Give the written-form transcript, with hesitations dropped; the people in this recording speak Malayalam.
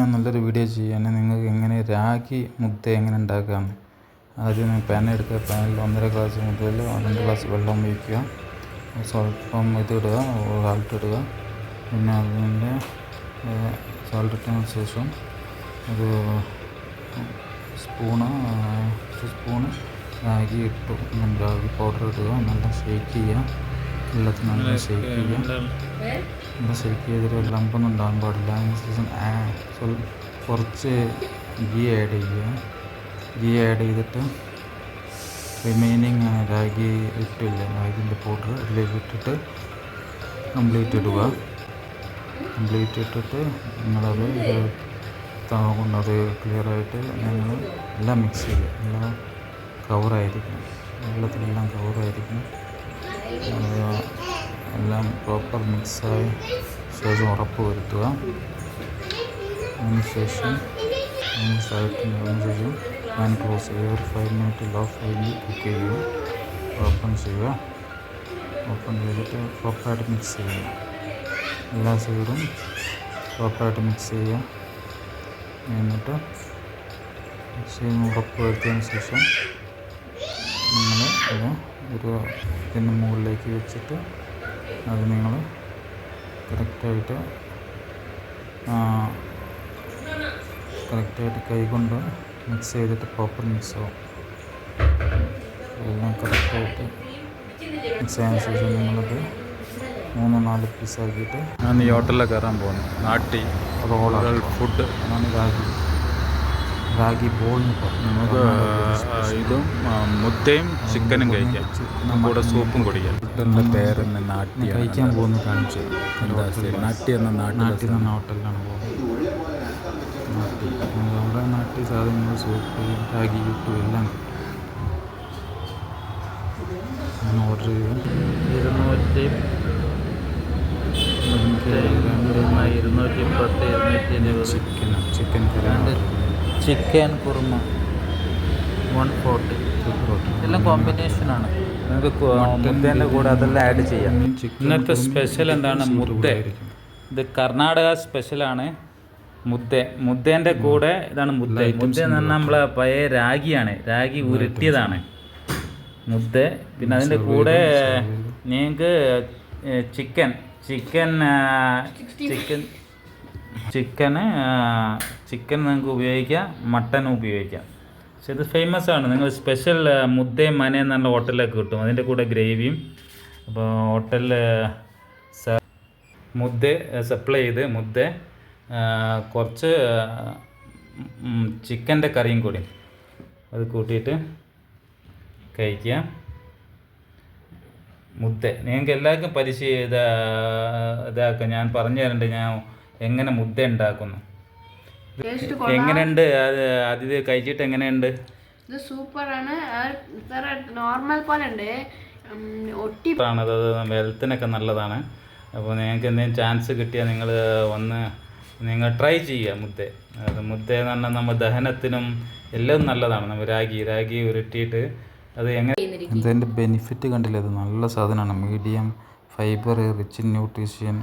ഞാൻ നല്ലൊരു വീഡിയോ ചെയ്യാൻ നിങ്ങൾക്ക് എങ്ങനെ രാഗി മുദ്ദ എങ്ങനെ ഉണ്ടാക്കാം. ആദ്യം പാൻ എടുക്കുക. പാനിൽ 1.5 ഗ്ലാസ് മുതൽ 2 ഗ്ലാസ് വെള്ളം ഒഴിക്കുക. സ്വല്പം ഇതിടുക, സാൾട്ട് ഇടുക. പിന്നെ അതിൻ്റെ സാൾട്ട് ഇട്ടതിന് ശേഷം ഒരു സ്പൂണ് രാഗി ഇട്ടു. രാഗി പൗഡർ ഇടുക. നല്ല ഷേക്ക് ചെയ്യുക. വെള്ളത്തിൽ നല്ല ഷേക്ക് ചെയ്യുക. നല്ല ഷേക്ക് ചെയ്തിട്ട് ലമ്പൊന്നും ഉണ്ടാകാൻ പാടില്ല. അതിനുശേഷം കുറച്ച് ഗീ ആഡ് ചെയ്യുക. ഗീ ആഡ് ചെയ്തിട്ട് റിമൈനിങ് രാഗി ഇട്ടില്ല, രാഗിൻ്റെ പൗഡർ ഇതിലേക്ക് ഇട്ടിട്ട് കംപ്ലീറ്റ് ഇടുക. കംപ്ലീറ്റ് ഇട്ടിട്ട് നിങ്ങളത് കൊണ്ടത് ക്ലിയറായിട്ട് നിങ്ങൾ എല്ലാം മിക്സ് ചെയ്യുക. എല്ലാം കവറായിരിക്കണം, വെള്ളത്തിലെല്ലാം കവറായിരിക്കണം. എല്ലാം പ്രോപ്പർ മിക്സായ ശേഷം ഉറപ്പ് വരുത്തുക. അതിനുശേഷം പാൻ ക്ലോസ് ചെയ്യുക. ഒരു 5 മിനിറ്റ് ലോ ഫ്ലെയിമിൽ കുക്ക് ചെയ്യുക. ഓപ്പൺ ചെയ്യുക. ഓപ്പൺ ചെയ്തിട്ട് പ്രോപ്പറായിട്ട് മിക്സ് ചെയ്യുക. എല്ലാ സൈഡും പ്രോപ്പറായിട്ട് മിക്സ് ചെയ്യുക. എന്നിട്ട് ഉറപ്പ് വരുത്തിയതിന് ശേഷം നിങ്ങൾ ഒരു ഇതിൻ്റെ മുകളിലേക്ക് വെച്ചിട്ട് അത് നിങ്ങൾ കറക്റ്റായിട്ട് കൈ കൊണ്ട് മിക്സ് ചെയ്തിട്ട് പ്രോപ്പർ മിക്സ് ആവും. എല്ലാം കറക്റ്റായിട്ട് മിക്സ് ആയതിനു ശേഷം നിങ്ങളത് 3-4 പീസാക്കിയിട്ട് ഞാൻ ഈ ഹോട്ടലിൽ കയറാൻ പോകുന്നു. നാട്ടി റോളാണ് ഫുഡ്. അതാണ് രാഗി ബോൾ. നമുക്ക് ഇതും മുദ്ദയും ചിക്കനും കഴിക്കാം, കൂടെ സൂപ്പും കുടിക്കാം. ഹോട്ടലിൻ്റെ പേര് തന്നെ നാട്ടി. കഴിക്കാൻ പോകുന്നു കാണിച്ചു. നാട്ടി എന്ന നാട്ടി എന്ന ഹോട്ടലിലാണ് പോകുന്നത്. അവിടെ നാട്ടി സാധനങ്ങൾ സൂപ്പ്, രാഗി കിട്ടും, എല്ലാം ഞാൻ ഓർഡർ ചെയ്തു. 210 ചിക്കൻ കുറുമ 140 എല്ലാം കോമ്പിനേഷനാണ്. നിങ്ങൾക്ക് മുദ്ദേൻ്റെ കൂടെ അതെല്ലാം ആഡ് ചെയ്യാം. ഇന്നത്തെ സ്പെഷ്യൽ എന്താണ്? മുദ്ദ. ഇത് കർണാടക സ്പെഷ്യലാണ്. മുദ്ദേൻ്റെ കൂടെ ഇതാണ് മുദ്ദ. മുദ്ദ എന്ന് പറഞ്ഞാൽ നമ്മളെ പഴയ രാഗിയാണ്, രാഗി ഉരുട്ടിയതാണ് മുദ്ദ. പിന്നെ അതിൻ്റെ കൂടെ നിങ്ങൾക്ക് ചിക്കൻ നിങ്ങൾക്ക് ഉപയോഗിക്കാം, മട്ടനും ഉപയോഗിക്കാം. പക്ഷെ ഇത് ഫേമസ് ആണ്. നിങ്ങൾ സ്പെഷ്യൽ മുദ്ദ മന എന്നുള്ള ഹോട്ടലിലൊക്കെ കിട്ടും, അതിൻ്റെ കൂടെ ഗ്രേവിയും. അപ്പോൾ ഹോട്ടലിൽ മുദ്ദ സപ്ലൈ ചെയ്ത് മുദ്ദ കുറച്ച് ചിക്കൻ്റെ കറിയും കൂടി അത് കൂട്ടിയിട്ട് കഴിക്കുക. മുദ്ദ നിങ്ങൾക്ക് എല്ലാവർക്കും ഇതാക്കാം. ഞാൻ പറഞ്ഞു തരണ്ട് ഞാൻ എങ്ങനെ മുദ്ദ ഉണ്ടാക്കുന്നു. എങ്ങനെയുണ്ട് അത് കഴിച്ചിട്ട് എങ്ങനെയുണ്ട്? ഇത് സൂപ്പറാണ്. നോർമൽ പോലെ ഉണ്ട്, അത് ഹെൽത്തിനൊക്കെ നല്ലതാണ്. അപ്പോൾ നിങ്ങൾക്ക് എന്തെങ്കിലും ചാൻസ് കിട്ടിയാൽ നിങ്ങൾ ട്രൈ ചെയ്യുക മുദ്ദ. അത് മുദ്ദ എന്ന് പറഞ്ഞാൽ നമ്മൾ ദഹനത്തിനും എല്ലാം നല്ലതാണ്. നമ്മൾ രാഗി ഉരുട്ടിയിട്ട് അത് അതിൻ്റെ ബെനിഫിറ്റ് കണ്ടില്ല. അത് നല്ല സാധനമാണ്. Medium fibre, rich in nutrition,